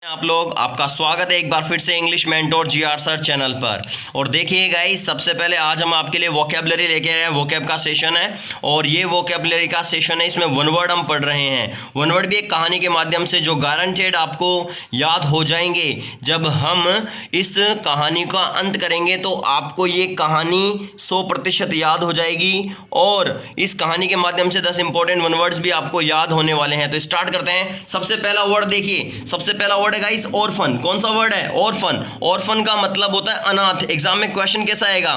आप लोग, आपका स्वागत है एक बार फिर से English mentor GR sir channel पर। और देखिए गाइस, सबसे पहले आज हम आपके लिए वोकैबुलरी लेके आए हैं। वोकैब का सेशन है और ये वोकैबुलरी का सेशन है, इसमें वन वर्ड हम पढ़ रहे हैं। वन वर्ड भी एक कहानी के माध्यम से जो गारंटेड आपको याद हो जाएंगे। जब हम इस कहानी का अंत करेंगे तो आपको ये कहानी 100% याद हो जाएगी और इस कहानी के माध्यम से 10 इंपॉर्टेंट वन वर्ड्स भी आपको याद होने वाले हैं। तो स्टार्ट करते हैं। सबसे पहला वर्ड देखिए, सबसे पहला वर्ड है गाइस ऑर्फन। कौन सा वर्ड है? ऑर्फन। ऑर्फन का मतलब होता है अनाथ। एग्जाम में क्वेश्चन कैसा आएगा?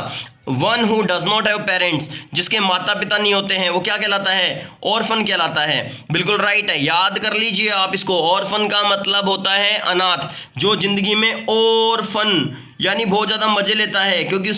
One who does not have parents, जिसके माता पिता नहीं होते हैं, वो क्या कहलाता है? ऑर्फन कहलाता है। बिल्कुल राइट है, याद कर लीजिए आप इसको। ऑर्फन का मतलब होता है अनाथ, जो जिंदगी में ऑर्फन यानी बहुत ज़्यादा मजे लेता है, क्योंकि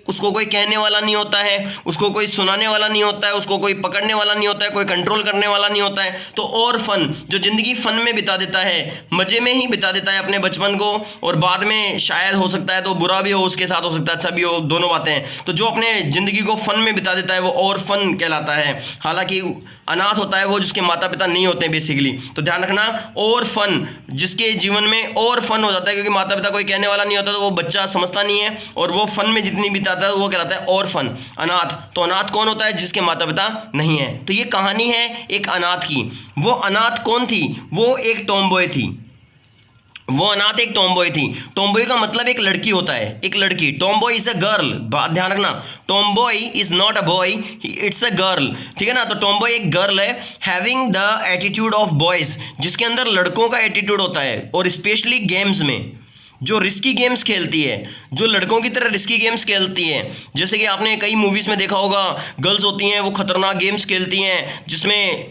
उसको कोई कहने वाला नहीं होता है, उसको कोई सुनाने वाला नहीं होता है, उसको कोई पकड़ने वाला नहीं होता है, कोई कंट्रोल करने वाला नहीं होता है। तो ऑर्फन जो जिंदगी फन में बिता देता है, मजे में ही बिता देता है अपने बचपन को, और बाद में शायद हो सकता है तो बुरा भी हो उसके साथ, हो सकता है अच्छा भी हो, दोनों बातें हैं। तो जो अपने जिंदगी को फन में बिता देता है वो ऑर्फन कहलाता है। हालांकि अनाथ होता है वो जिसके माता पिता नहीं होते बेसिकली। तो ध्यान रखना, ऑर्फन जिसके जीवन में और फन हो जाता है, क्योंकि माता पिता कोई कहने वाला नहीं होता, तो वो बच्चा समझता नहीं है और वो फन में जितनी बिताता है वो कहलाता है ऑर्फन, अनाथ। तो अनाथ कौन होता है? जिसके माता पिता नहीं है। तो ये कहानी है एक अनाथ की। वो अनाथ कौन थी? वो एक टॉमबॉय थी। वो अनाथ एक टॉमबॉय थी। टॉमबॉय का मतलब एक लड़की होता है, एक लड़की। टॉमबॉय इज अ गर्ल, बात ध्यान रखना। Tomboy is not a boy, it's a girl, ठीक है ना। तो टॉमबॉय एक गर्ल है, having the attitude of boys, जिसके अंदर लड़कों का एटीट्यूड होता है, और स्पेशली गेम्स में जो रिस्की गेम्स खेलती है, जो लड़कों की तरह रिस्की गेम्स खेलती है। जैसे कि आपने कई मूवीज़ में देखा होगा, गर्ल्स होती हैं वो खतरनाक गेम्स खेलती हैं जिसमें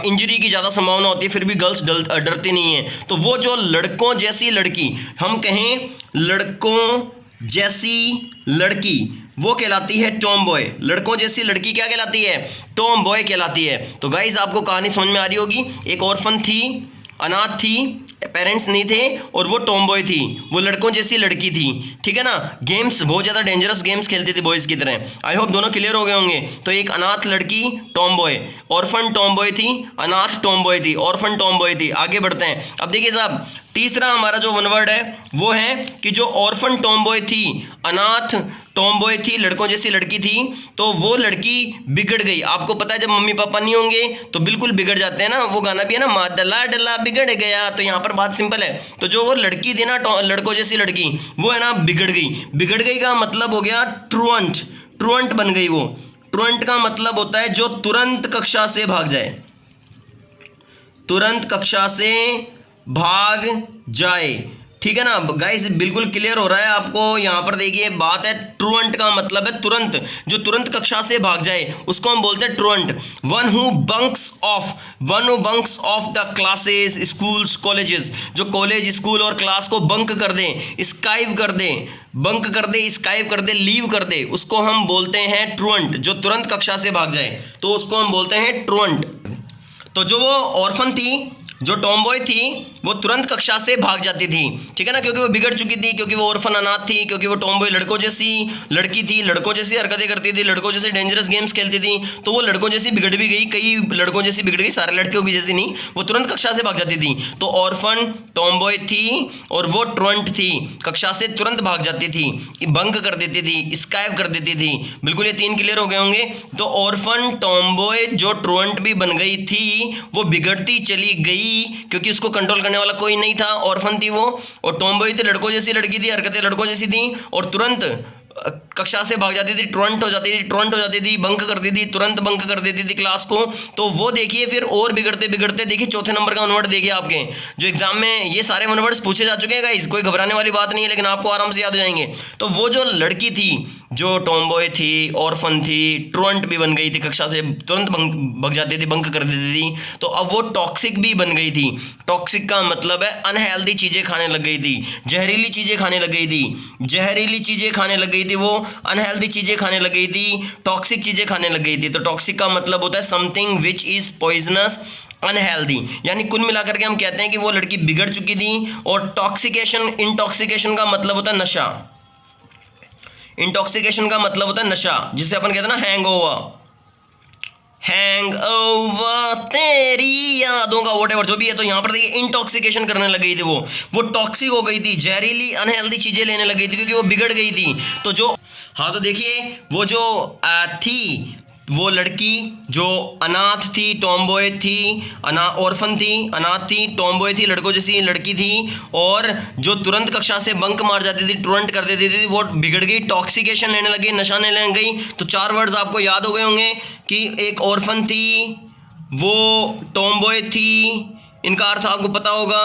इंजरी की ज़्यादा संभावना होती है, फिर भी गर्ल्स डरती नहीं हैं। तो वो जो लड़कों जैसी लड़की, हम कहें लड़कों जैसी लड़की, वो कहलाती है टॉम बॉय। लड़कों जैसी लड़की क्या कहलाती है? टॉम बॉय कहलाती है। तो गाइज आपको कहानी समझ में आ रही होगी। एक ऑर्फन थी, अनाथ थी, पेरेंट्स नहीं थे, और वो टॉमबॉय थी, वो लड़कों जैसी लड़की थी, ठीक है ना। गेम्स बहुत ज़्यादा डेंजरस गेम्स खेलती थी बॉयज़ की तरह। आई होप दोनों क्लियर हो गए होंगे। तो एक अनाथ लड़की टॉमबॉय, ऑर्फन टॉमबॉय थी, अनाथ टॉमबॉय थी, ऑर्फन टॉमबॉय थी। आगे बढ़ते हैं। अब देखिए साहब, तीसरा हमारा जो वन वर्ड है वो है कि जो ऑर्फन टॉमबॉय थी, अनाथ टॉमबॉय थी, लड़कों जैसी लड़की थी, तो वो लड़की बिगड़ गई। आपको पता है जब मम्मी पापा नहीं होंगे तो बिल्कुल बिगड़ जाते हैं ना। वो गाना भी है ना, मादला डला बिगड़ गया। तो यहाँ पर बात सिंपल है। तो जो वो लड़की थी ना, लड़कों जैसी लड़की, वो है ना बिगड़ गई। बिगड़ गई का मतलब हो गया ट्रुअंट, ट्रुअंट बन गई वो। ट्रुअंट का मतलब होता है जो तुरंत कक्षा से भाग जाए, तुरंत कक्षा से भाग जाए, ठीक है ना गाइस। बिल्कुल क्लियर हो रहा है आपको। यहाँ पर देखिए बात है, ट्रुअंट का मतलब है तुरंत, जो तुरंत कक्षा से भाग जाए उसको हम बोलते हैं truant. One who bunks of the classes, schools, colleges, जो कॉलेज, स्कूल और क्लास को बंक कर दे, स्काइव कर दे, बंक कर दे, स्काइव कर दे, लीव कर दे, उसको हम बोलते हैं ट्रुअंट। जो तुरंत कक्षा से भाग जाए तो उसको हम बोलते हैं ट्रुअंट। तो जो वो ऑर्फन थी, जो टॉमबॉय थी, वो तुरंत कक्षा से भाग जाती थी, ठीक है ना, क्योंकि वो बिगड़ चुकी थी, क्योंकि वो ऑर्फन अनाथ थी, क्योंकि वो टॉमबॉय लड़कों जैसी लड़की थी, लड़कों जैसी हरकतें करती थी, लड़कों जैसे डेंजरस गेम्स खेलती थी। तो वो लड़कों जैसी बिगड़ भी गई, कई लड़कों जैसी बिगड़ गई, सारे लड़कियों की जैसी नहीं, वो तुरंत कक्षा से भाग जाती थी। तो ऑर्फन टॉमबॉय थी और वो ट्रुअंट थी, कक्षा से तुरंत भाग जाती थी, बंक कर देती थी, स्काइव कर देती थी। बिल्कुल ये तीन क्लियर हो गए होंगे। तो ऑर्फन टॉमबॉय जो ट्रुअंट भी बन गई थी, वो बिगड़ती चली गई, क्योंकि उसको कंट्रोल करने वाला कोई नहीं था। ऑर्फन थी वो, और टॉमबॉय थी, लड़कों जैसी लड़की थी, हरकतें लड़कों जैसी थी, और तुरंत कक्षा से भाग जाती थी, ट्रुअंट हो जाती थी, बंक करती थी, तुरंत बंक कर देती थी क्लास को। तो वो देखिए फिर और बिगड़ते बिगड़ते, देखिए चौथे नंबर का वनवर्ड देखिए आपके जो एग्जाम में ये सारे वनवर्ड्स पूछे जा चुके हैं गाइस, कोई घबराने वाली बात नहीं है, लेकिन आपको आराम से याद हो जाएंगे। तो वो जो लड़की थी, जो टॉमबॉय थी, ऑर्फन थी, ट्रुअंट भी बन गई थी, कक्षा से तुरंत भाग जाती थी, बंक कर देती थी, तो अब वो टॉक्सिक भी बन गई थी। टॉक्सिक का मतलब है अनहेल्दी चीज़ें खाने लग गई थी, जहरीली चीज़ें खाने लग गई थी, जहरीली चीज़ें खाने लग गई थी, वो अनहेल्दी चीज़ें खाने लग गई थी, टॉक्सिक चीज़ें खाने लग गई थी। तो टॉक्सिक का मतलब होता है something which is poisonous, unhealthy. यानी कुल मिलाकर के हम कहते हैं कि वो लड़की बिगड़ चुकी थी। और टॉक्सिकेशन, इंटॉक्सिकेशन का मतलब होता है नशा। इंटॉक्सिकेशन का मतलब होता है नशा, जिसे अपन कहते हैं ना हैंगओवर। हैंग ओवर तेरी यादों का वोट एवर जो भी है। तो यहाँ पर देखिए इंटॉक्सिकेशन करने लग गई थी, वो टॉक्सिक हो गई थी, जहरीली अनहेल्दी चीजें लेने लग गई थी क्योंकि वो बिगड़ गई थी। तो जो हाँ तो देखिए वो जो थी वो लड़की जो अनाथ थी, टॉमबॉय थी, ऑर्फन थी, अनाथ थी, टॉमबॉय थी, लड़कों जैसी लड़की थी, और जो तुरंत कक्षा से बंक मार जाती थी, टुरंट कर देती थी, वो बिगड़ गई, टॉक्सिकेशन लेने लगी, नशा लेने लग गई। तो 4 वर्ड्स आपको याद हो गए होंगे कि एक ऑर्फन थी, वो टॉमबॉय थी, इनका अर्थ आपको पता होगा,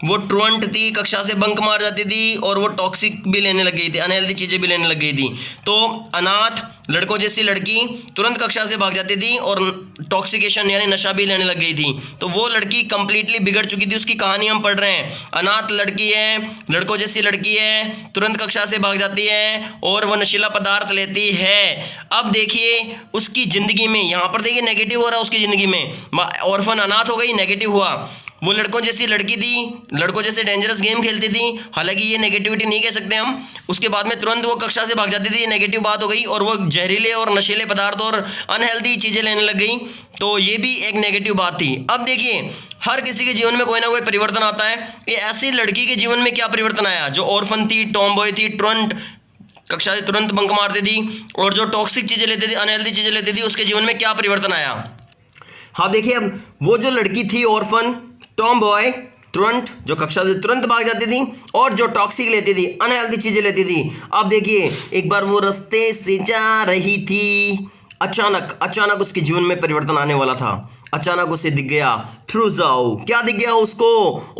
वो ट्रुअंट थी, कक्षा से बंक मार जाती थी, और वो टॉक्सिक भी लेने लग गई थी, अनहेल्दी चीज़ें भी लेने लग गई थी। तो अनाथ लड़कों जैसी लड़की तुरंत कक्षा से भाग जाती थी और टॉक्सिकेशन यानी नशा भी लेने लग गई थी। तो वो लड़की कंप्लीटली बिगड़ चुकी थी, उसकी कहानी हम पढ़ रहे हैं। अनाथ लड़की है, लड़कों जैसी लड़की है, तुरंत कक्षा से भाग जाती है और वो नशीला पदार्थ लेती है। अब देखिए उसकी ज़िंदगी में, यहाँ पर देखिए नेगेटिव हो रहा है उसकी ज़िंदगी में, ऑर्फन अनाथ हो गई, नेगेटिव हुआ। वो लड़कों जैसी लड़की थी, लड़कों जैसे डेंजरस गेम खेलती थी, हालांकि ये नेगेटिविटी नहीं कह सकते हम। उसके बाद में तुरंत वो कक्षा से भाग जाती थी, ये नेगेटिव बात हो गई, और वो जहरीले और नशीले पदार्थ और अनहेल्दी चीज़ें लेने लग गई, तो ये भी एक नेगेटिव बात थी। अब देखिए हर किसी के जीवन में कोई ना कोई परिवर्तन आता है। ये ऐसी लड़की के जीवन में क्या परिवर्तन आया, जो ऑर्फन थी, टॉमबॉय थी, ट्रंट कक्षा से तुरंत बंक मारती थी और जो टॉक्सिक चीज़ें लेती थी, अनहेल्दी चीज़ें लेती थी, उसके जीवन में क्या परिवर्तन आया। हाँ देखिए अब वो जो लड़की थी ऑर्फन, टॉम बॉय, ट्रंट जो कक्षा से तुरंत भाग जाती थी और जो टॉक्सिक लेती थी, अनहेल्दी चीजें लेती थी। अब देखिए एक बार वो रास्ते से जा रही थी, अचानक उसके जीवन में परिवर्तन आने वाला था। अचानक उसे दिख गया ट्रूजाओ। क्या दिख गया उसको?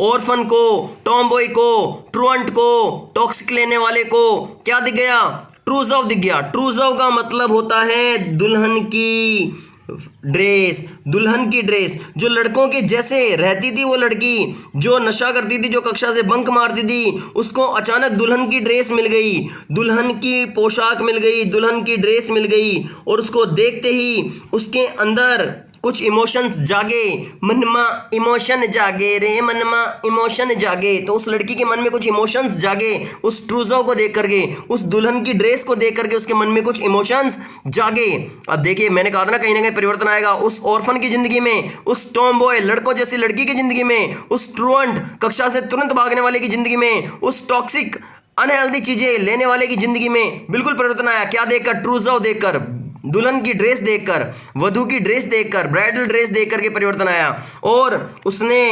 ऑर्फन को, टॉम बॉय को, ट्रुअंट को, टॉक्सिक लेने वाले को क्या दिख गया? ट्रूजाओ दिख गया। ट्रूजाओ का मतलब होता है दुल्हन की ड्रेस, दुल्हन की ड्रेस। जो लड़कों के जैसे रहती थी वो लड़की, जो नशा करती थी, जो कक्षा से बंक मारती थी, उसको अचानक दुल्हन की ड्रेस मिल गई, दुल्हन की पोशाक मिल गई, दुल्हन की ड्रेस मिल गई, और उसको देखते ही उसके अंदर कुछ इमोशंस जागे। मनमा इमोशन जागे रे, मनमा इमोशन जागे। तो उस लड़की के मन में कुछ इमोशंस जागे उस ट्रूजो को देख करके, उस दुल्हन की ड्रेस को देख करके उसके मन में कुछ इमोशंस जागे। अब देखिए मैंने कहा था ना कहीं ना कहीं परिवर्तन आएगा उस ऑर्फन की जिंदगी में, उस टॉम बॉय लड़कों जैसी लड़की की जिंदगी में, उस ट्रुअंट कक्षा से तुरंत भागने वाले की जिंदगी में, उस टॉक्सिक अनहेल्दी चीजें लेने वाले की जिंदगी में बिल्कुल परिवर्तन आया। क्या देखकर? ट्रूजो देखकर, दुल्हन की ड्रेस देखकर, वधू की ड्रेस देखकर, ब्राइडल ड्रेस देखकर के परिवर्तन आया। और उसने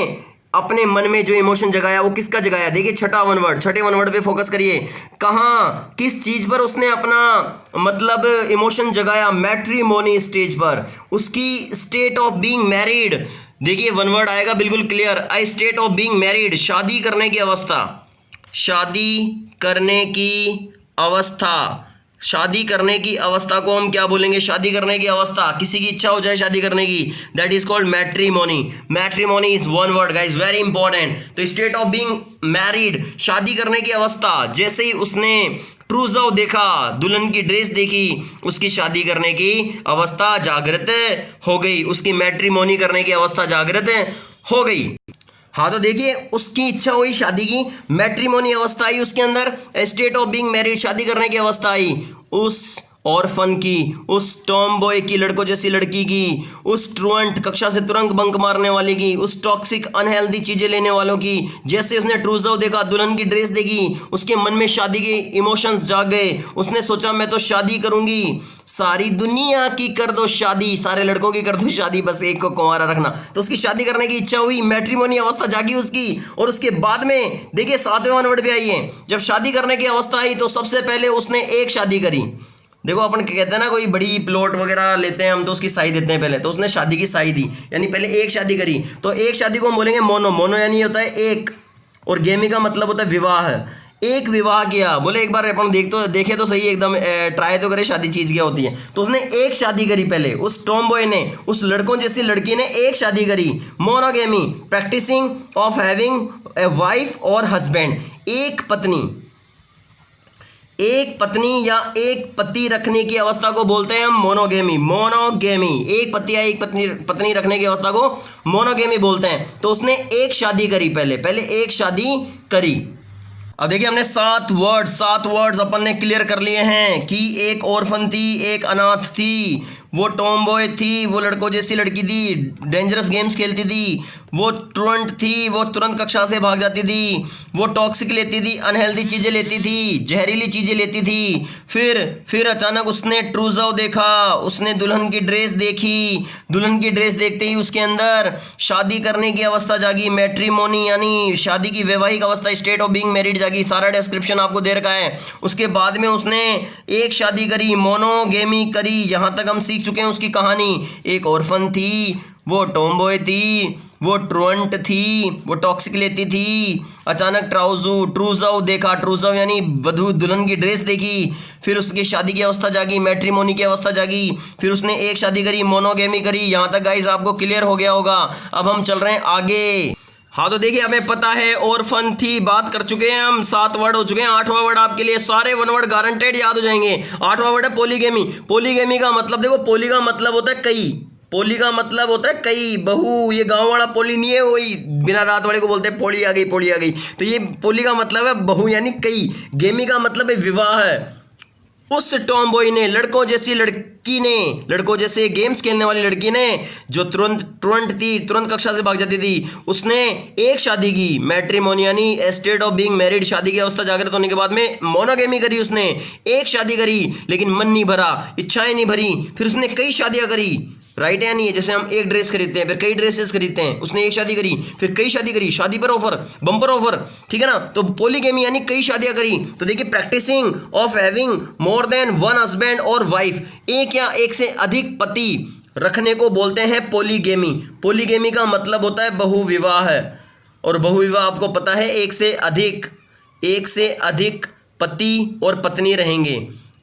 अपने मन में जो इमोशन जगाया वो किसका जगाया? देखिए छठे वन वर्ड पे फोकस करिए। कहाँ, किस चीज पर उसने अपना मतलब इमोशन जगाया? मैट्रिमोनी स्टेज पर, उसकी स्टेट ऑफ बीइंग मैरिड। देखिए वन वर्ड आएगा बिल्कुल clear, I state of being married, शादी करने की अवस्था, शादी करने की अवस्था। शादी करने की अवस्था को हम क्या बोलेंगे? शादी करने की अवस्था, किसी की इच्छा हो जाए शादी करने की, that is called matrimony. Matrimony is one word guys, very important. तो स्टेट ऑफ बीइंग मैरिड, शादी करने की अवस्था। जैसे ही उसने ट्रूजो देखा, दुल्हन की ड्रेस देखी, उसकी शादी करने की अवस्था जागृत हो गई, उसकी मैट्रिमोनी करने की अवस्था जागृत हो गई। हाँ तो देखिए उसकी इच्छा हुई शादी की, मैट्रिमोनी अवस्था आई उसके अंदर, स्टेट ऑफ बीइंग मैरिड, शादी करने की अवस्था आई उस ऑर्फन की, उस टॉम बॉय की, लड़कों जैसी लड़की की, उस ट्रुअंट कक्षा से तुरंत बंक मारने वाले की, उस टॉक्सिक अनहेल्दी चीजें लेने वालों की। जैसे उसने ट्रूजो देखा, दुल्हन की ड्रेस देखी, उसके मन में शादी के इमोशंस जाग गए। उसने सोचा मैं तो शादी करूंगी, सारी दुनिया की कर दो शादी, सारे लड़कों की कर दो शादी, बस एक को कुंवारा रखना। तो उसकी शादी करने की इच्छा हुई, मैट्रिमोनी अवस्था जागी उसकी। और उसके बाद में देखिए 7वें वर्ड पे आइए, जब शादी करने की अवस्था आई तो सबसे पहले उसने एक शादी करी। देखो अपन कहते हैं ना कोई बड़ी प्लॉट वगैरह लेते हैं हम तो उसकी साई देते हैं पहले, तो उसने शादी की साई दी, यानी पहले एक शादी करी। तो एक शादी को हम बोलेंगे मोनो, मोनो यानी होता है एक, और गेमी का मतलब होता है विवाह। एक विवाह किया, बोले एक बार अपन देखे तो सही, एकदम ट्राई तो करे शादी चीज क्या होती है। तो उसने एक शादी करी पहले, उस टॉम बॉय ने, उस लड़कों जैसी लड़की ने एक शादी करी। Monogamy, practising of having a wife और हस्बैंड, एक पत्नी या एक पति रखने की अवस्था को बोलते हैं हम मोनोगेमी। मोनोगेमी, एक पति या एक पत्नी रखने की अवस्था को मोनोगेमी बोलते हैं। तो उसने एक शादी करी, पहले एक शादी करी। अब देखिए हमने 7 वर्ड्स अपन ने क्लियर कर लिए हैं कि एक ऑर्फन थी, एक अनाथ थी, वो टॉम बॉय थी, वो लड़कों जैसी लड़की थी, डेंजरस गेम्स खेलती थी। वो ट्रुएंट थी, वो तुरंत कक्षा से भाग जाती थी। वो टॉक्सिक लेती थी, अनहेल्दी चीज़ें लेती थी, जहरीली चीज़ें लेती थी। फिर अचानक उसने ट्रूजव देखा, उसने दुल्हन की ड्रेस देखी। दुल्हन की ड्रेस देखते ही उसके अंदर शादी करने की अवस्था जागी, मैट्रिमोनी यानी शादी की वैवाहिक अवस्था, स्टेट ऑफ बीइंग मैरिड जागी। सारा डिस्क्रिप्शन आपको दे रखा है। उसके बाद में उसने एक शादी करी, मोनोगेमी करी। यहाँ तक हम सीख चुके हैं उसकी कहानी। एक ऑर्फन थी, वो टॉमबॉय थी, वो ट्रुएंट थी, वो टॉक्सिक लेती थी। अचानक ट्रूजव देखा, ट्रूजव यानी वधू दुल्हन की ड्रेस देखी। फिर उसकी शादी की अवस्था जागी, मैट्रिमोनी की अवस्था जागी। फिर उसने एक शादी करी, मोनोगेमी करी। यहाँ तक गाइस आपको क्लियर हो गया होगा। अब हम चल रहे हैं आगे। हाँ तो देखिए, हमें पता है ऑर्फन थी, बात कर चुके हैं हम, 7 वर्ड हो चुके हैं। 8वां वर्ड आपके लिए सारे 1 वर्ड गारंटेड याद हो जाएंगे। 8वां वर्ड है पॉलीगेमी। पॉलीगेमी का मतलब देखो, पोली का मतलब होता है कई, पोली का मतलब होता है कई, बहु। ये गांव वाला पोली नहीं है, वही बिना दांत वाले को बोलते हैं पोली आ गई, पोली आ गई। तो ये पोली का मतलब है बहु यानी कई। गेमी का मतलब है विवाह है। उस टॉम बॉय ने, लड़कों जैसी लड़की ने, लड़कों जैसे गेम्स खेलने वाली लड़की ने, जो तुरंत थी, तुरंत कक्षा से भाग जाती थी, उसने एक शादी की, मैट्रिमोनी यानी स्टेट ऑफ बीइंग मैरिड, शादी की अवस्था जागृत होने के बाद में मोनोगेमी करी। उसने एक शादी करी लेकिन मन नहीं भरा, इच्छाएं नहीं भरी। फिर उसने कई शादियां करी, राइट है नहीं है? जैसे हम एक ड्रेस खरीदते हैं, फिर कई ड्रेसेस खरीदते हैं। उसने एक शादी करी, फिर कई शादी करी, शादी पर ऑफर, बम्पर ऑफर, ठीक है ना? तो पॉलीगेमी यानी कई शादियां करी। तो देखिए, practising of having more than one husband और वाइफ, एक या एक से अधिक पति रखने को बोलते हैं पॉलीगेमी। पॉलीगेमी का मतलब होता है बहुविवाह है। और बहुविवाह आपको पता है, एक से अधिक पति और पत्नी रहेंगे,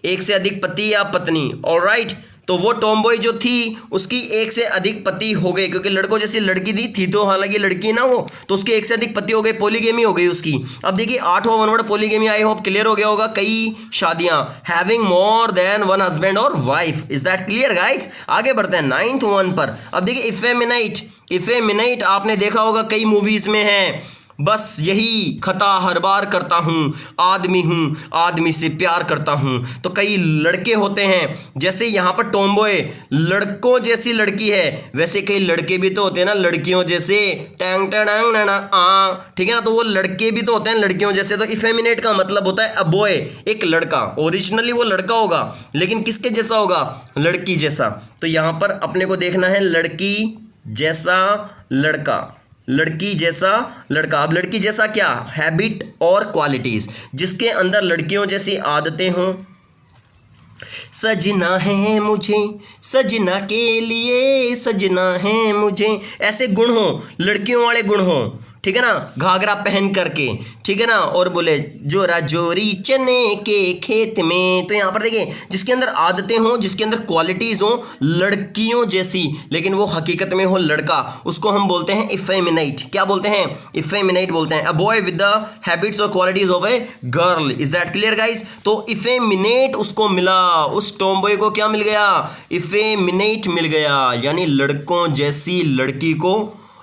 एक से अधिक पति या पत्नी। ऑलराइट, तो वो टॉमबॉय जो थी उसकी एक से अधिक पति हो गए, क्योंकि लड़कों जैसी लड़की थी तो हालांकि लड़की ना वो, तो उसके एक से अधिक पति हो गए, पॉलीगेमी हो गई उसकी। अब देखिए 8वां one word polygamy, I hope clear हो गया होगा। कई शादियां, having more than one husband और wife. Is that clear guys? आगे बढ़ते हैं 9th वन पर। अब देखिए इफेमिनाइट आपने देखा होगा, कई मूवीज में है। बस यही खता हर बार करता हूँ, आदमी से प्यार करता हूँ। तो कई लड़के होते हैं, जैसे यहाँ पर टॉमबॉय लड़कों जैसी लड़की है, वैसे कई लड़के भी तो होते हैं ना लड़कियों जैसे, टैंग टैंग ठीक है ना? तो वो लड़के भी तो होते हैं लड़कियों जैसे। तो इफेमिनेट का मतलब होता है अ बॉय, एक लड़का। ओरिजिनली वो लड़का होगा लेकिन किसके जैसा होगा? लड़की जैसा। तो यहाँ पर अपने को देखना है लड़की जैसा लड़का, लड़की जैसा लड़का। अब लड़की जैसा क्या? हैबिट और क्वालिटीज, जिसके अंदर लड़कियों जैसी आदतें हों। सजना है मुझे, सजना के लिए सजना है मुझे, ऐसे गुण हो, लड़कियों वाले गुण हो, ठीक है ना? घाघरा पहन करके, ठीक है ना? और बोले जोरा जोरी चने के खेत में। तो यहाँ पर देखिए, जिसके अंदर आदतें हों, जिसके अंदर क्वालिटीज हों लड़कियों जैसी, लेकिन वो हकीकत में हो लड़का, उसको हम बोलते हैं इफेमिनाइट। क्या बोलते हैं? इफेमिनाइट बोलते हैं। A boy with the habits और qualities of a girl. Is that clear guys? तो इफेमिनेट उसको मिला, उस टॉमबॉय को क्या मिल गया? इफेमिनेट मिल गया, यानी लड़कों जैसी लड़की को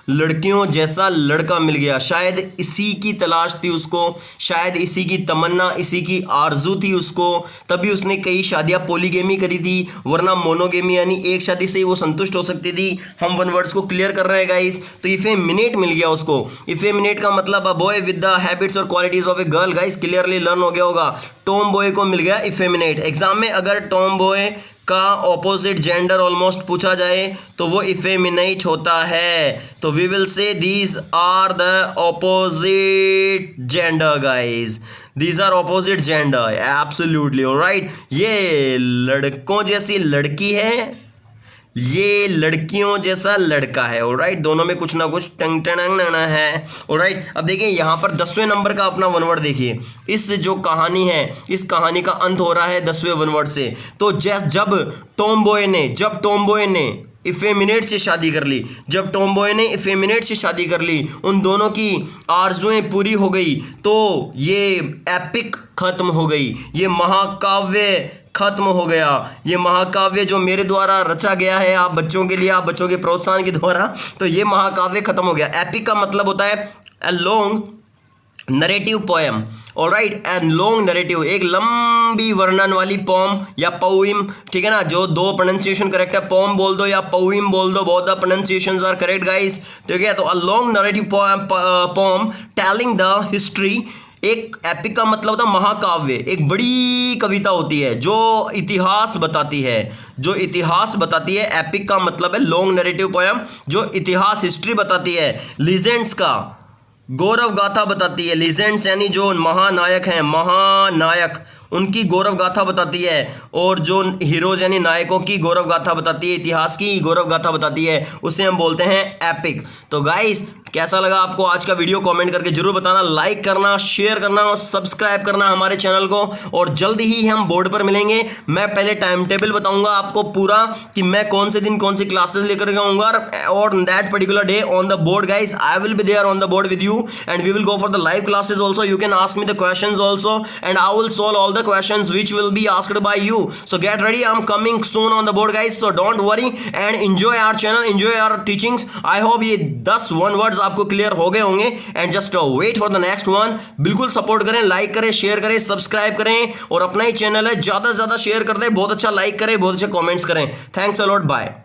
लड़कियों जैसा लड़का मिल गया। शायद इसी की तलाश थी उसको, शायद इसी की तमन्ना, इसी की आरजू थी उसको, तभी उसने कई शादियां पॉलीगेमी करी थी। वरना मोनोगेमी यानी एक शादी से ही वो संतुष्ट हो सकती थी। हम वन वर्ड्स को क्लियर कर रहे हैं गाइस। तो इफेमिनेट मिल गया उसको। इफेमिनेट का मतलब a boy with the habits और qualities of a girl. Guys clearly learn हो गया होगा। टॉम बॉय को मिल गया इफेमिनेट। एग्जाम में अगर टॉम बॉय का ऑपोजिट जेंडर ऑलमोस्ट पूछा जाए तो वो इफेमिनाइट होता है। तो we will say these are the opposite gender guys, these are opposite gender, absolutely alright. ये लड़कों जैसी लड़की है, ये लड़कियों जैसा लड़का है। ऑलराइट, दोनों में कुछ ना कुछ टंग टंग है। ऑलराइट, अब देखिए यहाँ पर 10वें नंबर का अपना वन वर्ड देखिए। इस जो कहानी है, इस कहानी का अंत हो रहा है 10वें वन वर्ड से। तो जब टॉमबॉय ने इफेमिनेट से शादी कर ली, जब टॉमबॉय ने इफेमिनेट से शादी कर ली, उन दोनों की आरजुएं पूरी हो गई, तो ये एपिक खत्म हो गई, ये महाकाव्य खत्म हो गया। ये महाकाव्य जो मेरे द्वारा रचा गया है आप बच्चों के लिए, आप बच्चों के प्रोत्साहन के द्वारा, तो ये महाकाव्य खत्म हो गया। एपिक का मतलब होता है अ long narrative poem, alright, and long narrative, एक लंबी वर्णन वाली पोम या पोइम, ठीक है ना, जो दो प्रोनाउंसिएशन करेक्ट है, पोम बोल दो या पोइम बोल दो, both the pronunciations are correct guys, ठीक है। तो a long narrative poem telling the history, एक एपिक का मतलब होता है महाकाव्य, एक बड़ी कविता होती है जो इतिहास बताती है, जो इतिहास बताती है। एपिक का मतलब है लॉन्ग नरेटिव पोएम जो इतिहास, हिस्ट्री बताती है। लीजेंड्स का गौरव गाथा बताती है, लीजेंड्स यानी जो महानायक हैं, महानायक, उनकी गौरव गाथा बताती है, और जो हीरोज यानी नायकों की गौरव गाथा बताती है, इतिहास की गौरव गाथा बताती है, उसे हम बोलते हैं एपिक। तो गाइस कैसा लगा आपको आज का वीडियो, कमेंट करके जरूर बताना, लाइक करना, शेयर करना और सब्सक्राइब करना हमारे चैनल को। और जल्दी ही हम बोर्ड पर मिलेंगे। मैं पहले टाइम टेबल बताऊंगा आपको पूरा कि मैं कौन से दिन कौन सी क्लासेस लेकर आऊंगा, और that particular day on the board guys I will be there on the board with you, and we will go for the live classes also. You can ask me the questions also and I will solve all the questions which will be asked by you. So get ready, I'm coming soon on the board guys, so don't worry and enjoy our channel, enjoy our teachings. I hope ये 10 1 words आपको clear हो गए होंगे, and just wait for the next one. बिल्कुल support करें, like करें, share करें, subscribe करें, और अपना ही चैनल है, ज़्यादा से ज़्यादा शेयर कर दें, बहुत अच्छा लाइक करें, बहुत अच्छे कमेंट्स करें। Thanks a lot, bye.